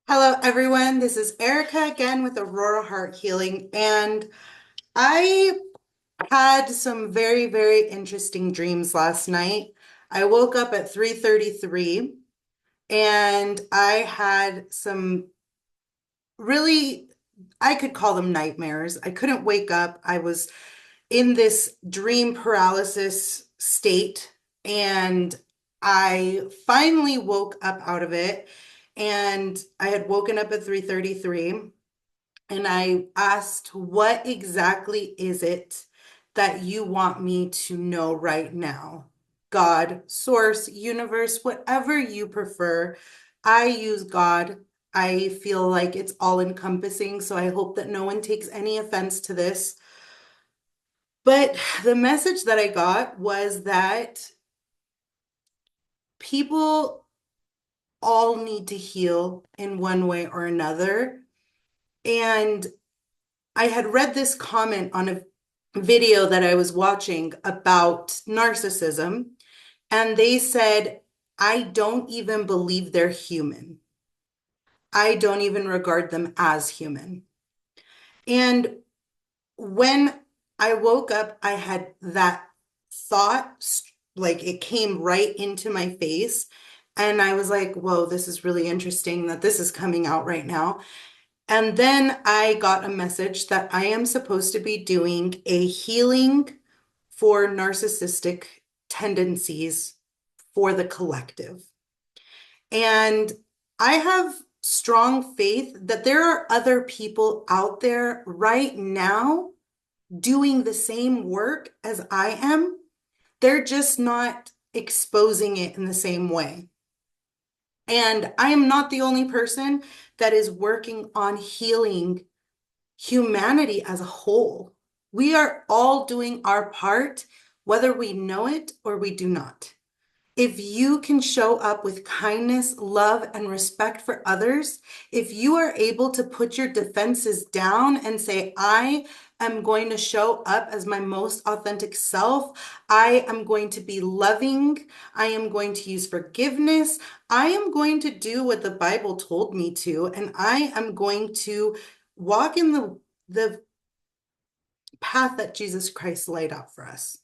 Hello, everyone. This is Erica again with Aurora Heart Healing, and I had some very, very interesting dreams last night. I woke up at 3:33 and I had some really, I could call them nightmares. I couldn't wake up. I was in this dream paralysis state, and I finally woke up out of it. And I had woken up at 3:33. And I asked, what exactly is it that you want me to know right now? God, source, universe, whatever you prefer. I use God. I feel like it's all encompassing, so I hope that no one takes any offense to this. But the message that I got was that people all need to heal in one way or another. And I had read this comment on a video that I was watching about narcissism, and they said, I don't even believe they're human. I don't even regard them as human. And when I woke up, I had that thought, like it came right into my face. And I was like, whoa, this is really interesting that this is coming out right now. And then I got a message that I am supposed to be doing a healing for narcissistic tendencies for the collective. And I have strong faith that there are other people out there right now doing the same work as I am. They're just not exposing it in the same way. And I am not the only person that is working on healing humanity as a whole. We are all doing our part, whether we know it or we do not. If you can show up with kindness, love, and respect for others, if you are able to put your defenses down and say, I am going to show up as my most authentic self, I am going to be loving, I am going to use forgiveness, I am going to do what the Bible told me to, and I am going to walk in the path that Jesus Christ laid out for us.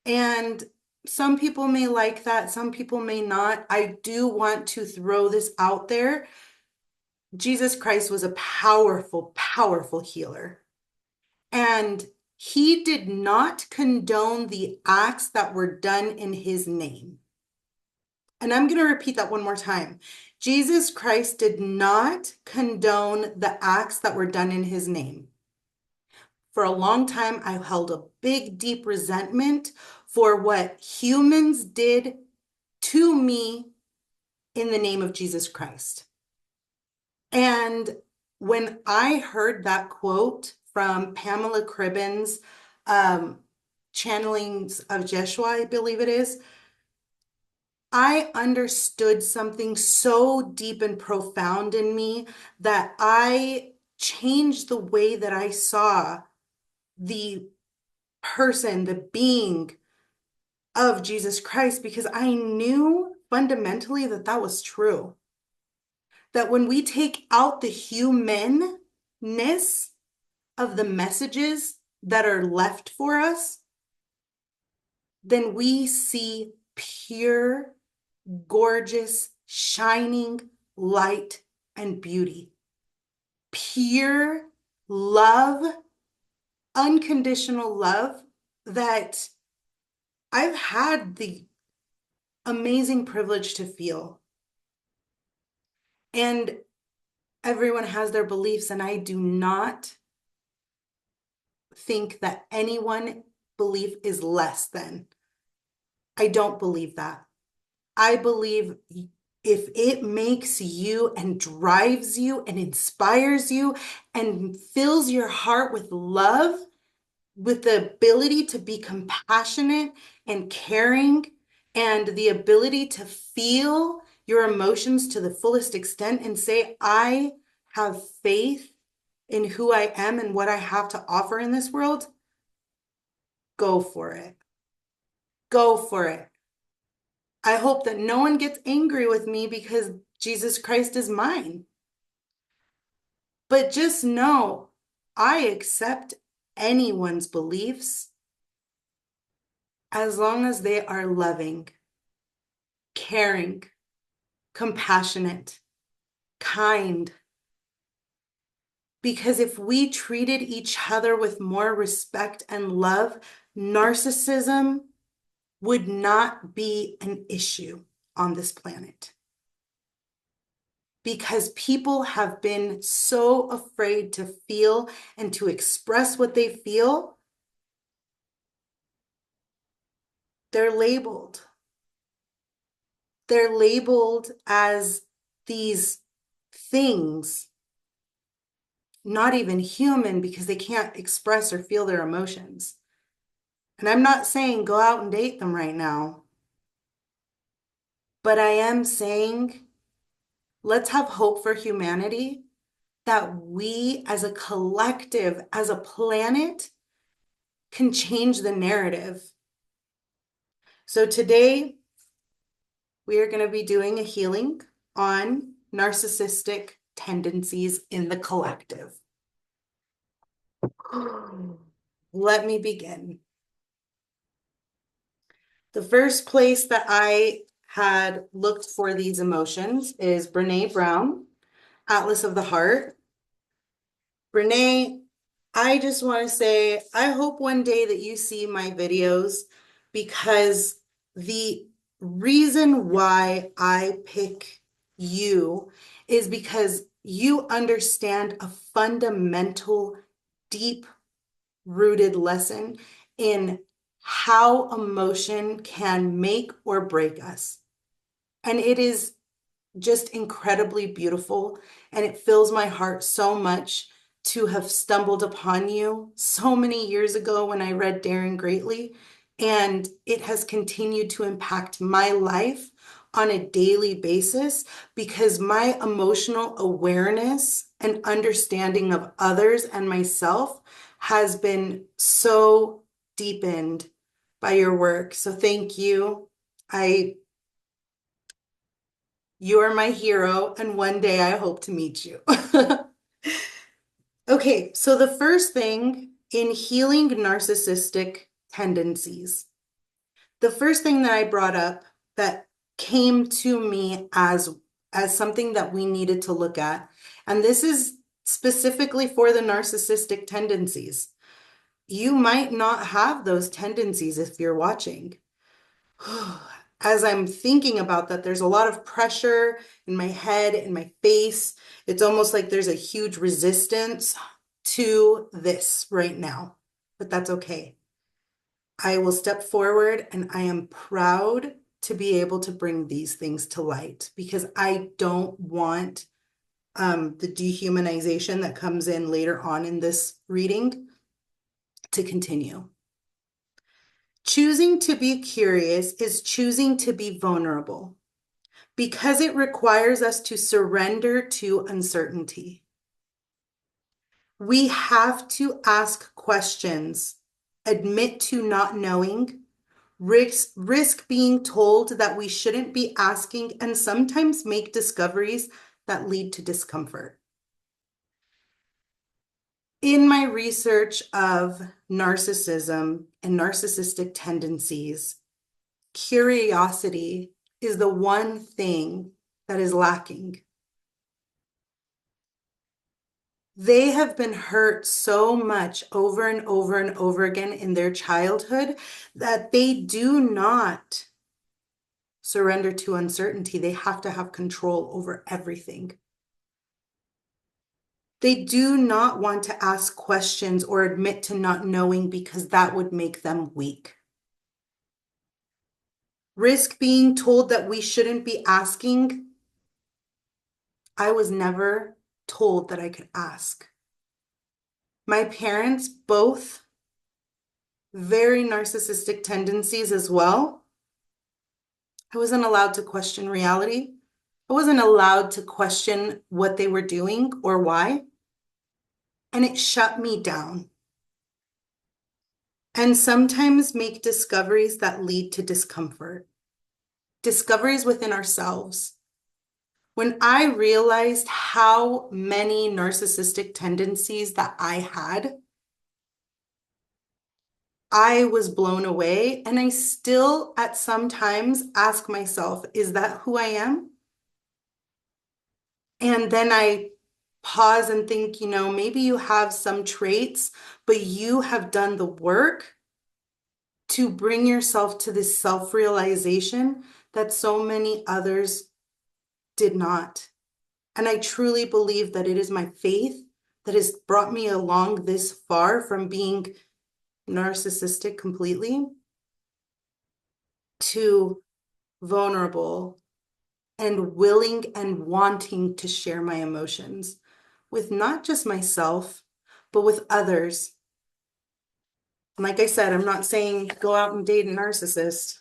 And some people may like that, some people may not. I do want to throw this out there. Jesus Christ was a powerful, powerful healer. And he did not condone the acts that were done in his name. And I'm going to repeat that one more time. Jesus Christ did not condone the acts that were done in his name. For a long time, I held a big, deep resentment for what humans did to me in the name of Jesus Christ. And when I heard that quote from Pamela Cribben's channelings of Jeshua, I believe it is, I understood something so deep and profound in me that I changed the way that I saw the person, the being of Jesus Christ, because I knew fundamentally that that was true. That when we take out the humanness of the messages that are left for us, then we see pure, gorgeous, shining light and beauty. Pure love, unconditional love that I've had the amazing privilege to feel. And everyone has their beliefs, and I do not think that anyone belief is less than. I don't believe that. I believe if it makes you and drives you and inspires you and fills your heart with love, with the ability to be compassionate and caring, and the ability to feel your emotions to the fullest extent and say, I have faith in who I am and what I have to offer in this world, go for it. Go for it. I hope that no one gets angry with me because Jesus Christ is mine. But just know, I accept anyone's beliefs as long as they are loving, caring, compassionate, kind. Because if we treated each other with more respect and love, narcissism would not be an issue on this planet. Because people have been so afraid to feel and to express what they feel, they're labeled. They're labeled as these things, not even human, because they can't express or feel their emotions. And I'm not saying go out and date them right now, but I am saying let's have hope for humanity, that we as a collective, as a planet, can change the narrative. So today we are going to be doing a healing on narcissistic tendencies in the collective. Let me begin. The first place that I had looked for these emotions is Brene Brown, Atlas of the Heart. Brene, I just want to say, I hope one day that you see my videos, because the reason why I pick you is because you understand a fundamental, deep-rooted lesson in how emotion can make or break us. And it is just incredibly beautiful. And it fills my heart so much to have stumbled upon you so many years ago when I read Daring Greatly. And it has continued to impact my life on a daily basis, because my emotional awareness and understanding of others and myself has been so deepened by your work. So thank you. You are my hero, and one day I hope to meet you. Okay, so the first thing in healing narcissistic tendencies, the first thing that I brought up that came to me as something that we needed to look at, and this is specifically for the narcissistic tendencies. You might not have those tendencies if you're watching. As I'm thinking about that, there's a lot of pressure in my head, in my face. It's almost like there's a huge resistance to this right now, but that's okay. I will step forward, and I am proud to be able to bring these things to light, because I don't want the dehumanization that comes in later on in this reading to continue. Choosing to be curious is choosing to be vulnerable, because it requires us to surrender to uncertainty. We have to ask questions, admit to not knowing, risk being told that we shouldn't be asking, and sometimes make discoveries that lead to discomfort. In my research of narcissism and narcissistic tendencies, curiosity is the one thing that is lacking. They have been hurt so much over and over and over again in their childhood that they do not surrender to uncertainty. They have to have control over everything. They do not want to ask questions or admit to not knowing, because that would make them weak. Risk being told that we shouldn't be asking. I was never told that I could ask. My parents, both very narcissistic tendencies as well. I wasn't allowed to question reality. I wasn't allowed to question what they were doing or why. And it shut me down. And sometimes make discoveries that lead to discomfort. Discoveries within ourselves. When I realized how many narcissistic tendencies that I had, I was blown away. And I still, at some times, ask myself, is that who I am? And then I pause and think, maybe you have some traits, but you have done the work to bring yourself to this self-realization that so many others did not. And I truly believe that it is my faith that has brought me along this far from being narcissistic completely to vulnerable and willing and wanting to share my emotions with not just myself, but with others. And like I said, I'm not saying go out and date a narcissist.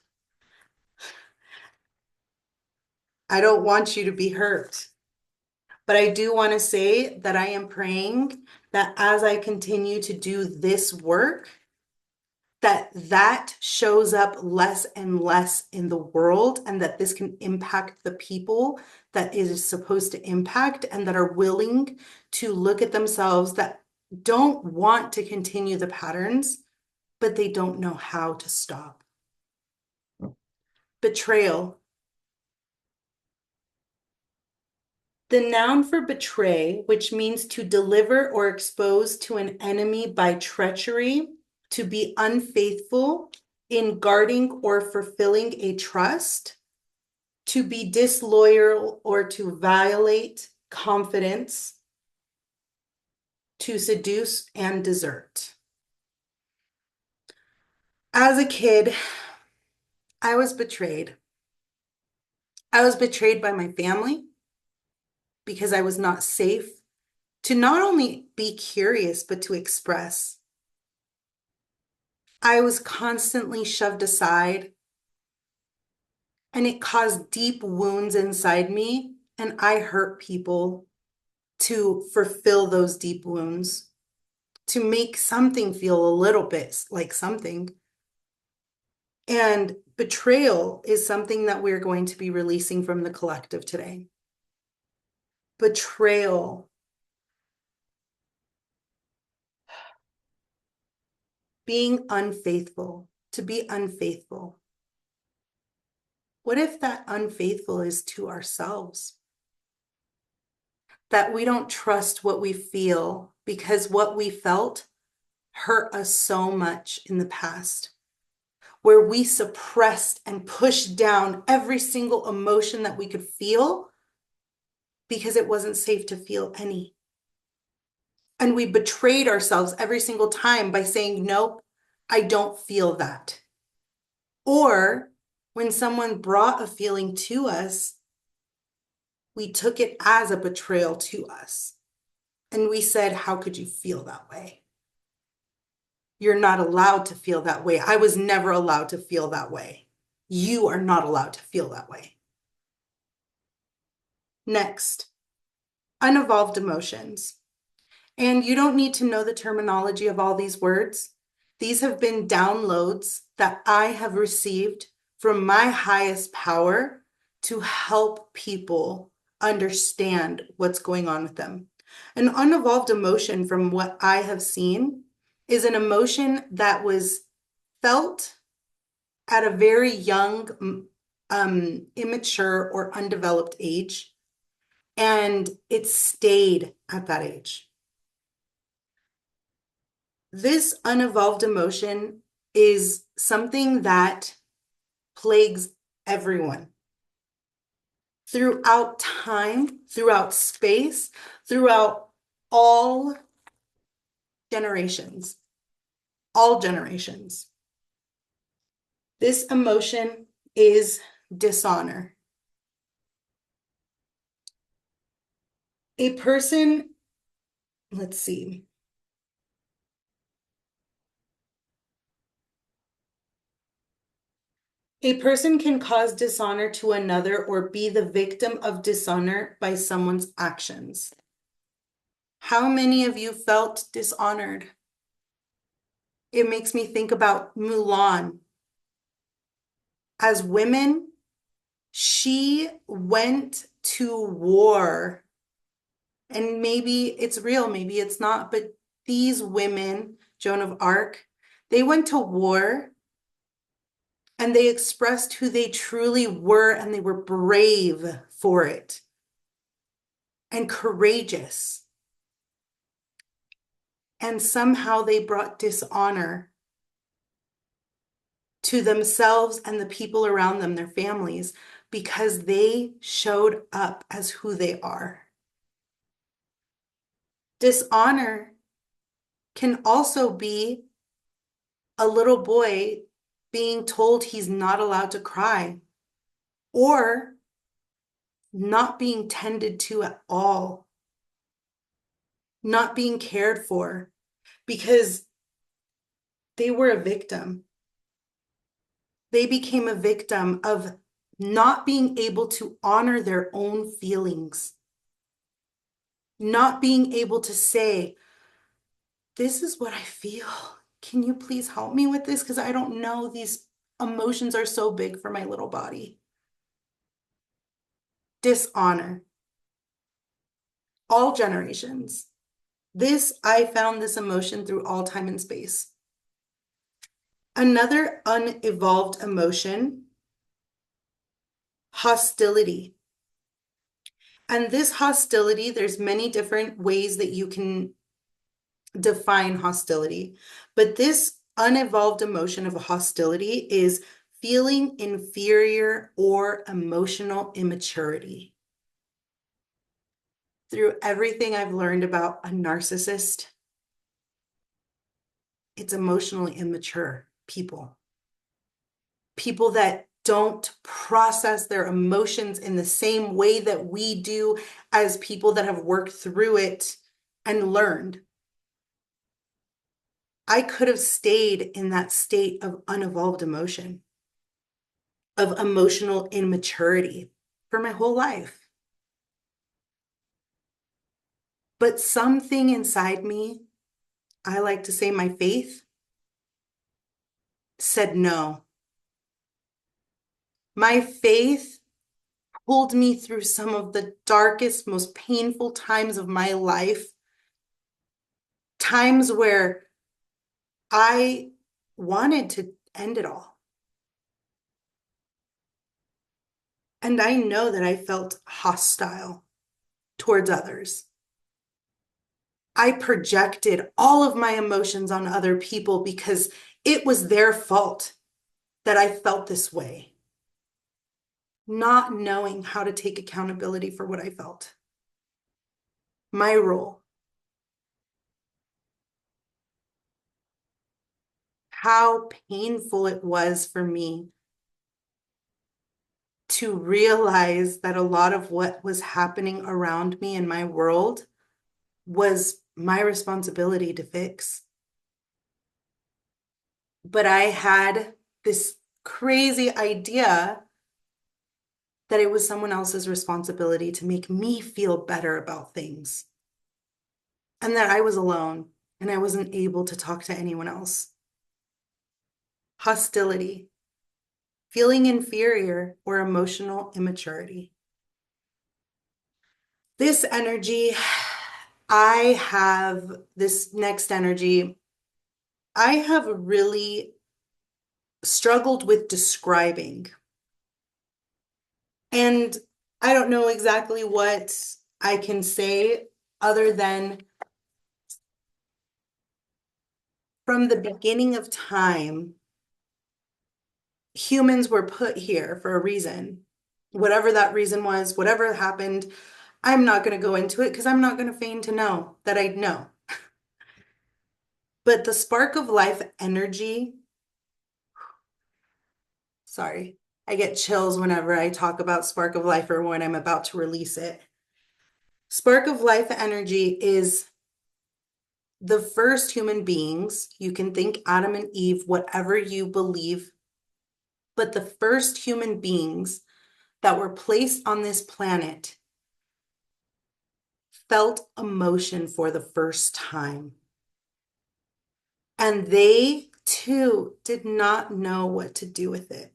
I don't want you to be hurt. But I do want to say that I am praying that as I continue to do this work, that shows up less and less in the world, and that this can impact the people that it is supposed to impact, and that are willing to look at themselves, that don't want to continue the patterns, but they don't know how to stop. Betrayal. The noun for betray, which means to deliver or expose to an enemy by treachery, to be unfaithful in guarding or fulfilling a trust, to be disloyal or to violate confidence, to seduce and desert. As a kid, I was betrayed. I was betrayed by my family because I was not safe to not only be curious, but to express. I was constantly shoved aside, and it caused deep wounds inside me, and I hurt people to fulfill those deep wounds, to make something feel a little bit like something. And betrayal is something that we're going to be releasing from the collective today. Betrayal. Being unfaithful, to be unfaithful. What if that unfaithful is to ourselves? That we don't trust what we feel because what we felt hurt us so much in the past, where we suppressed and pushed down every single emotion that we could feel because it wasn't safe to feel any. And we betrayed ourselves every single time by saying, nope, I don't feel that. Or when someone brought a feeling to us, we took it as a betrayal to us. And we said, how could you feel that way? You're not allowed to feel that way. I was never allowed to feel that way. You are not allowed to feel that way. Next, unevolved emotions. And you don't need to know the terminology of all these words. These have been downloads that I have received from my highest power to help people understand what's going on with them. An unevolved emotion, from what I have seen, is an emotion that was felt at a very young, immature or undeveloped age, and it stayed at that age. This unevolved emotion is something that plagues everyone throughout time, throughout space, throughout all generations, all generations. This emotion is dishonor. A person, let's see. A person can cause dishonor to another or be the victim of dishonor by someone's actions. How many of you felt dishonored? It makes me think about Mulan. As women, she went to war, and maybe it's real, maybe it's not, but these women, Joan of Arc, they went to war and they expressed who they truly were, and they were brave for it and courageous. And somehow they brought dishonor to themselves and the people around them, their families, because they showed up as who they are. Dishonor can also be a little boy being told he's not allowed to cry, or not being tended to at all, not being cared for, because they were a victim. They became a victim of not being able to honor their own feelings, not being able to say, this is what I feel. Can you please help me with this? Because I don't know, these emotions are so big for my little body. Dishonor. All generations. I found this emotion through all time and space. Another unevolved emotion, hostility. And this hostility, there's many different ways that you can define hostility, but this unevolved emotion of hostility is feeling inferior or emotional immaturity. Through everything I've learned about a narcissist, it's emotionally immature people. People that don't process their emotions in the same way that we do as people that have worked through it and learned. I could have stayed in that state of unevolved emotion, of emotional immaturity for my whole life. But something inside me, I like to say my faith, said no. My faith pulled me through some of the darkest, most painful times of my life, times where I wanted to end it all. And I know that I felt hostile towards others. I projected all of my emotions on other people because it was their fault that I felt this way, not knowing how to take accountability for what I felt. My role. How painful it was for me to realize that a lot of what was happening around me in my world was my responsibility to fix. But I had this crazy idea that it was someone else's responsibility to make me feel better about things, and that I was alone and I wasn't able to talk to anyone else. Hostility, feeling inferior, or emotional immaturity. This energy, I have this next energy, I have really struggled with describing. And I don't know exactly what I can say other than from the beginning of time, humans were put here for a reason. Whatever that reason was, whatever happened, I'm not going to go into it because I'm not going to feign to know that I know. But the spark of life energy, sorry, I get chills whenever I talk about spark of life or when I'm about to release it. Spark of life energy is the first human beings. You can think Adam and Eve, whatever you believe, but the first human beings that were placed on this planet felt emotion for the first time. And they too did not know what to do with it.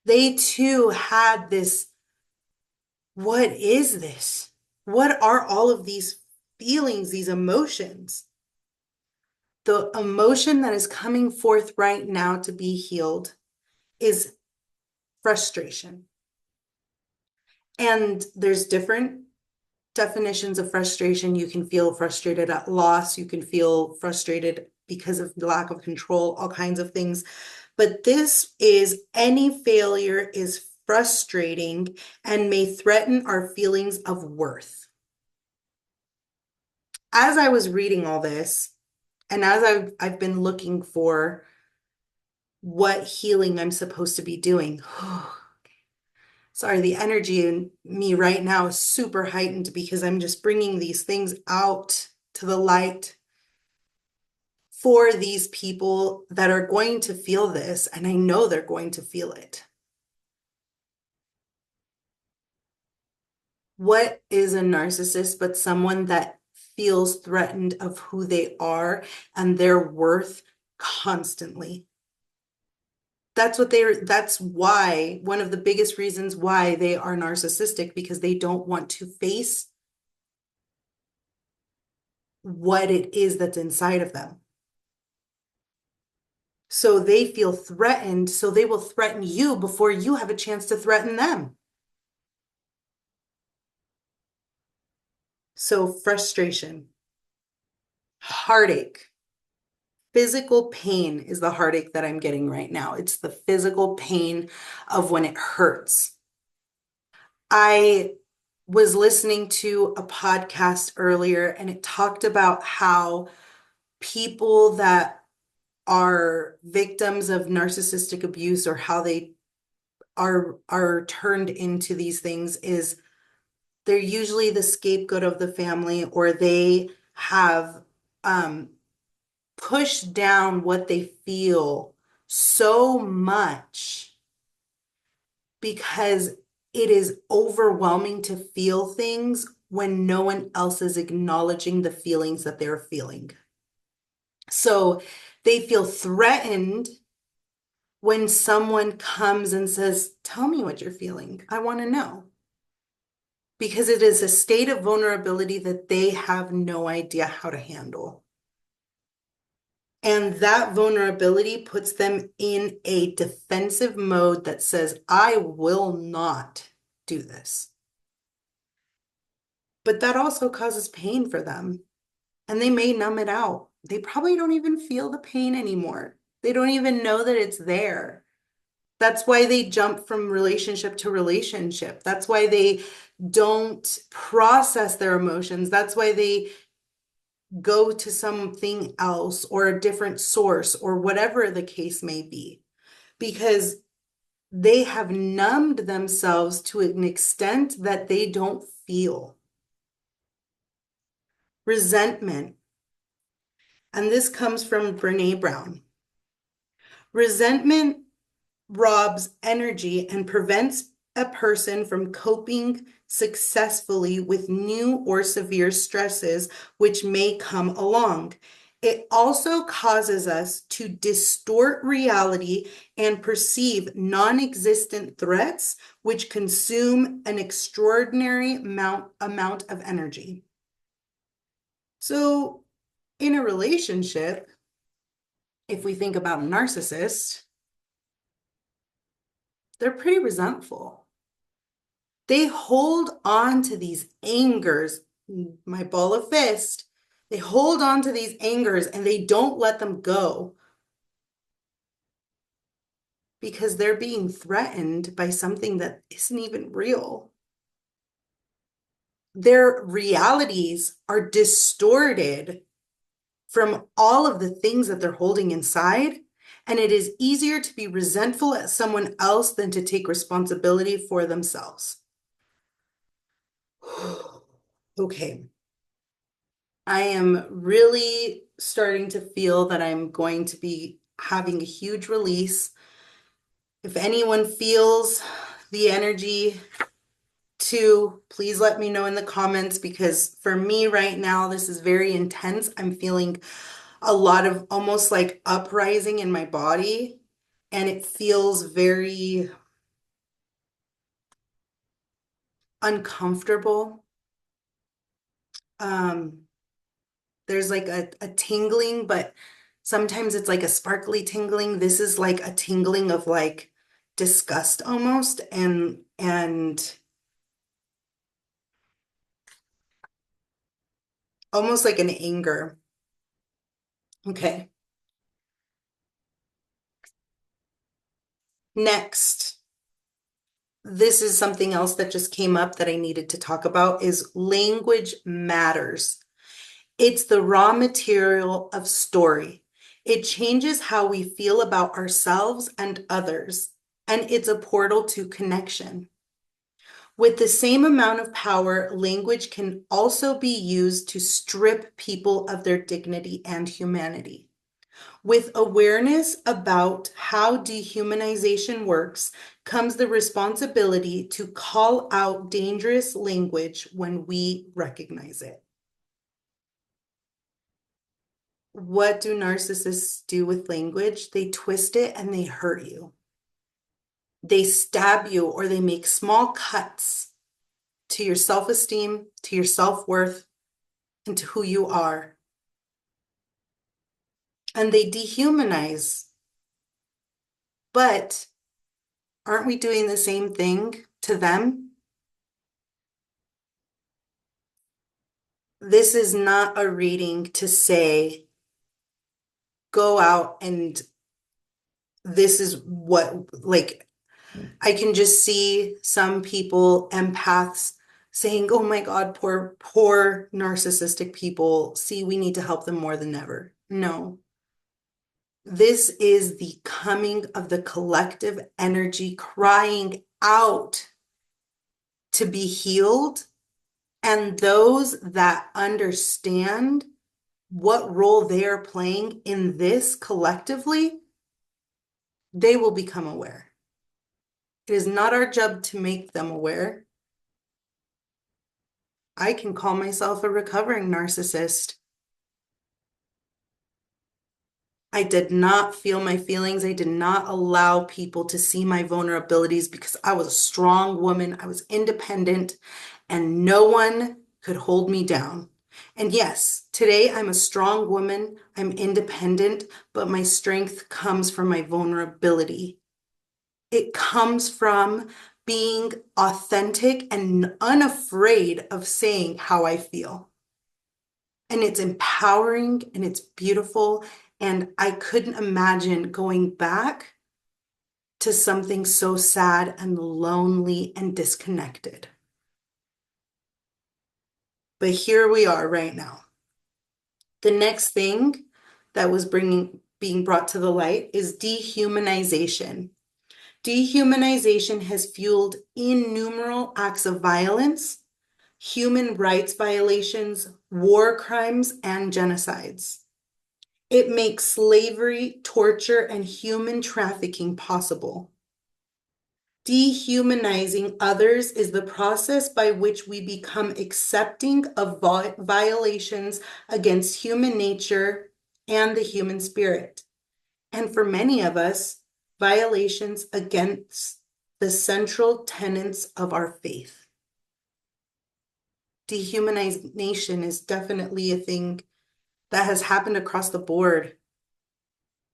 They too had this what is this? What are all of these feelings, these emotions? The emotion that is coming forth right now to be healed is frustration. And there's different definitions of frustration. You can feel frustrated at loss. You can feel frustrated because of lack of control, all kinds of things. But this is any failure is frustrating and may threaten our feelings of worth. As I was reading all this, and as I've been looking for what healing I'm supposed to be doing, sorry, the energy in me right now is super heightened because I'm just bringing these things out to the light for these people that are going to feel this, and I know they're going to feel it. What is a narcissist but someone that feels threatened of who they are and their worth constantly? That's why, one of the biggest reasons why they are narcissistic, because they don't want to face what it is that's inside of them. So they feel threatened, so they will threaten you before you have a chance to threaten them. So frustration, heartache, physical pain is the heartache that I'm getting right now. It's the physical pain of when it hurts. I was listening to a podcast earlier and it talked about how people that are victims of narcissistic abuse, or how they are turned into these things, is they're usually the scapegoat of the family, or they have pushed down what they feel so much because it is overwhelming to feel things when no one else is acknowledging the feelings that they're feeling. So they feel threatened when someone comes and says, "Tell me what you're feeling. I want to know." Because it is a state of vulnerability that they have no idea how to handle. And that vulnerability puts them in a defensive mode that says, "I will not do this." But that also causes pain for them. And they may numb it out. They probably don't even feel the pain anymore. They don't even know that it's there. That's why they jump from relationship to relationship. That's why they don't process their emotions. That's why they go to something else or a different source or whatever the case may be, because they have numbed themselves to an extent that they don't feel. Resentment. And this comes from Brene Brown. Resentment robs energy and prevents a person from coping successfully with new or severe stresses which may come along. It also causes us to distort reality and perceive non-existent threats, which consume an extraordinary amount of energy. So, in a relationship, if we think about a narcissist, they're pretty resentful. They hold on to these angers, my ball of fist. They hold on to these angers and they don't let them go because they're being threatened by something that isn't even real. Their realities are distorted from all of the things that they're holding inside. And it is easier to be resentful at someone else than to take responsibility for themselves. Okay. I am really starting to feel that I'm going to be having a huge release. If anyone feels the energy too, please let me know in the comments, because for me right now, this is very intense. I'm feeling a lot of almost like uprising in my body, and it feels very uncomfortable. Um, there's like a tingling, but sometimes it's like a sparkly tingling. This is like a tingling of like disgust almost and almost like an anger. Okay. Next, this is something else that just came up that I needed to talk about is language matters. It's the raw material of story. It changes how we feel about ourselves and others, and it's a portal to connection. With the same amount of power, language can also be used to strip people of their dignity and humanity. With awareness about how dehumanization works comes the responsibility to call out dangerous language when we recognize it. What do narcissists do with language? They twist it and they hurt you. They stab you or they make small cuts to your self-esteem, to your self-worth, and to who you are. And they dehumanize. But aren't we doing the same thing to them? This is not a reading to say, go out and this is what, like, I can just see some people, empaths, saying, oh my God, poor narcissistic people. See, we need to help them more than ever. No, this is the coming of the collective energy crying out to be healed. And those that understand what role they are playing in this collectively, they will become aware. It is not our job to make them aware. I can call myself a recovering narcissist. I did not feel my feelings. I did not allow people to see my vulnerabilities because I was a strong woman. I was independent and no one could hold me down. And yes, today I'm a strong woman. I'm independent, but my strength comes from my vulnerability. It comes from being authentic and unafraid of saying how I feel. And it's empowering and it's beautiful. And I couldn't imagine going back to something so sad and lonely and disconnected. But here we are right now. The next thing that was being brought to the light is dehumanization. Dehumanization has fueled innumerable acts of violence, human rights violations, war crimes, and genocides. It makes slavery, torture, and human trafficking possible. Dehumanizing others is the process by which we become accepting of violations against human nature and the human spirit. And for many of us, violations against the central tenets of our faith. Dehumanization is definitely a thing that has happened across the board.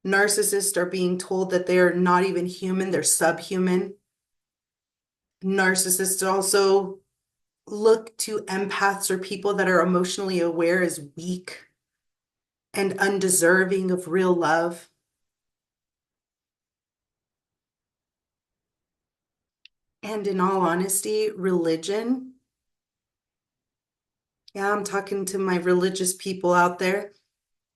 Narcissists are being told that they're not even human, they're subhuman. Narcissists also look to empaths or people that are emotionally aware as weak and undeserving of real love. And in all honesty, religion, yeah, I'm talking to my religious people out there,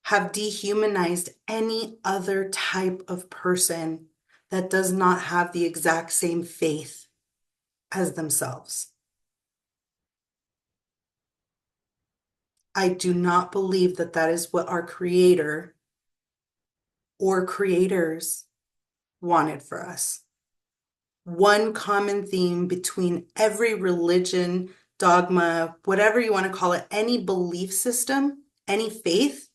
have dehumanized any other type of person that does not have the exact same faith as themselves. I do not believe that that is what our creator or creators wanted for us. One common theme between every religion, dogma, whatever you want to call it, any belief system, any faith,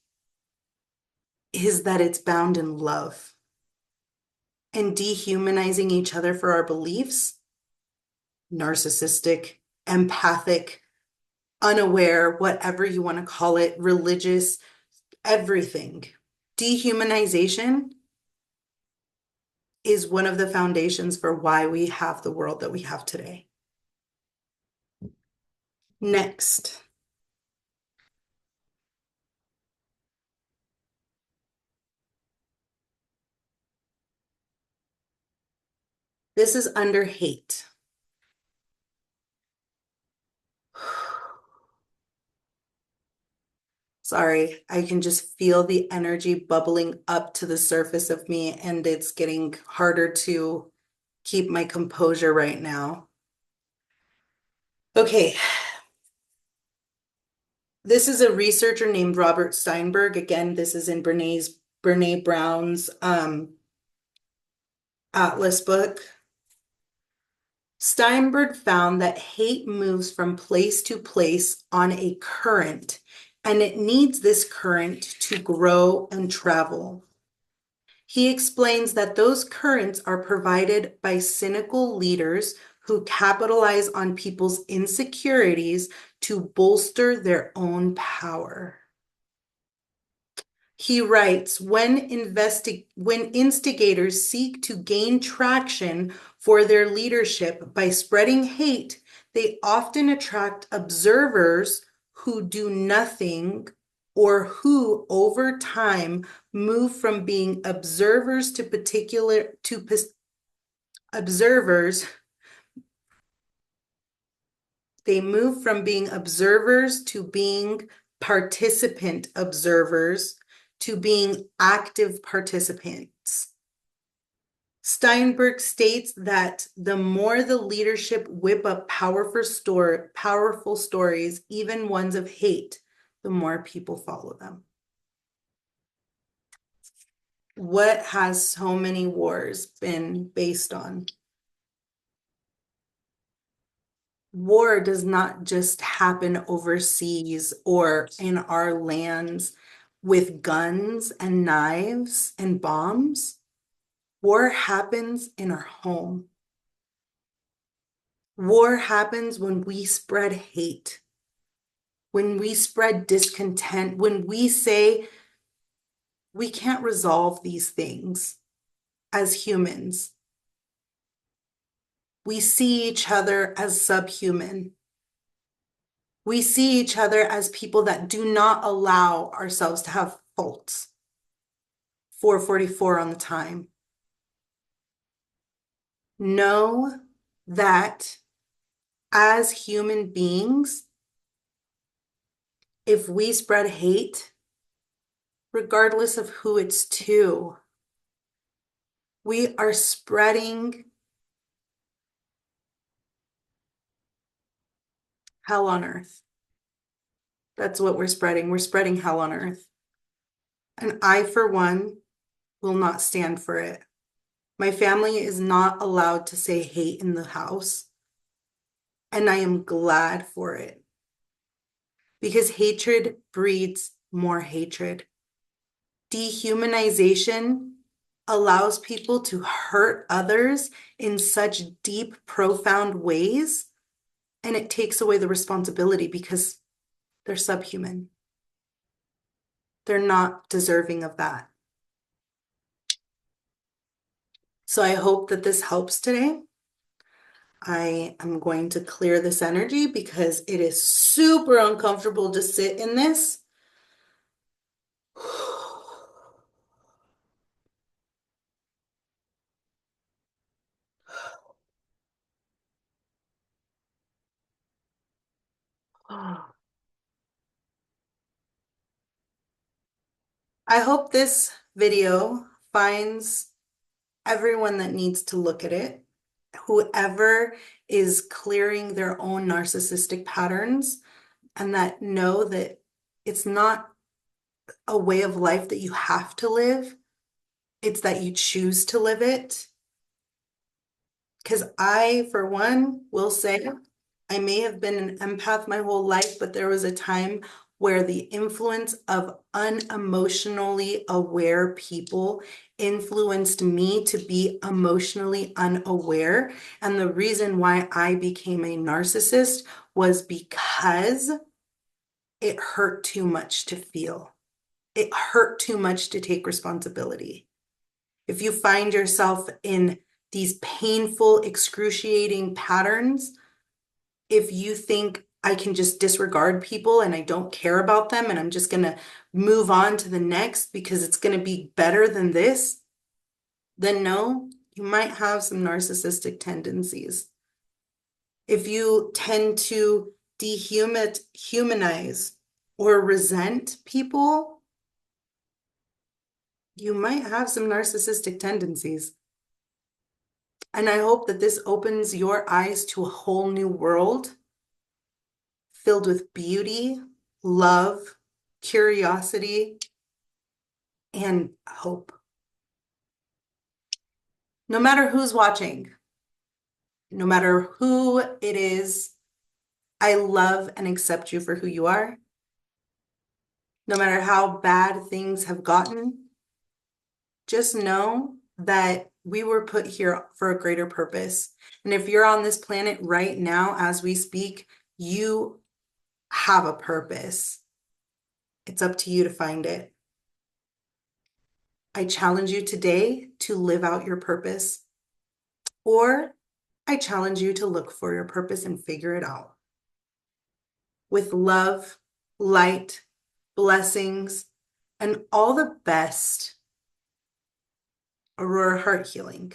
is that it's bound in love. And dehumanizing each other for our beliefs, narcissistic, empathic, unaware, whatever you want to call it, religious, everything. Dehumanization is one of the foundations for why we have the world that we have today. Next. This is under hate. Sorry, I can just feel the energy bubbling up to the surface of me, and it's getting harder to keep my composure right now. Okay, this is a researcher named Robert Steinberg. Again, this is in Brene Brown's Atlas book. Steinberg found that hate moves from place to place on a current, and it needs this current to grow and travel. He explains that those currents are provided by cynical leaders who capitalize on people's insecurities to bolster their own power. He writes, when instigators seek to gain traction for their leadership by spreading hate, they often attract observers who do nothing or who, over time, move from being observers they move from being observers to being participant observers to being active participants. Steinberg states that the more the leadership whip up powerful stories, even ones of hate, the more people follow them. What has so many wars been based on? War does not just happen overseas or in our lands with guns and knives and bombs. War happens in our home. War happens when we spread hate, when we spread discontent, when we say we can't resolve these things as humans. We see each other as subhuman. We see each other as people that do not allow ourselves to have faults. 4:44 on the time. Know that as human beings, if we spread hate, regardless of who it's to, we are spreading hell on earth. That's what we're spreading. We're spreading hell on earth. And I, for one, will not stand for it. My family is not allowed to say hate in the house. And I am glad for it. Because hatred breeds more hatred. Dehumanization allows people to hurt others in such deep, profound ways, and it takes away the responsibility because they're subhuman. They're not deserving of that. So I hope that this helps today. I am going to clear this energy because it is super uncomfortable to sit in this. I hope this video finds everyone that needs to look at it, whoever is clearing their own narcissistic patterns, and that know that it's not a way of life that you have to live. It's that you choose to live it. Because I, for one, will say I may have been an empath my whole life, but there was a time where the influence of unemotionally aware people influenced me to be emotionally unaware. And the reason why I became a narcissist was because it hurt too much to feel. It hurt too much to take responsibility. If you find yourself in these painful, excruciating patterns, if you think I can just disregard people and I don't care about them and I'm just going to move on to the next because it's going to be better than this, then no, you might have some narcissistic tendencies. If you tend to dehumanize or resent people, you might have some narcissistic tendencies. And I hope that this opens your eyes to a whole new world filled with beauty, love, curiosity, and hope. No matter who's watching, no matter who it is, I love and accept you for who you are. No matter how bad things have gotten, just know that we were put here for a greater purpose. And if you're on this planet right now, as we speak, you have a purpose. It's up to you to find it. I challenge you today to live out your purpose, or I challenge you to look for your purpose and figure it out. With love, light, blessings, and all the best, Aurora Heart Healing.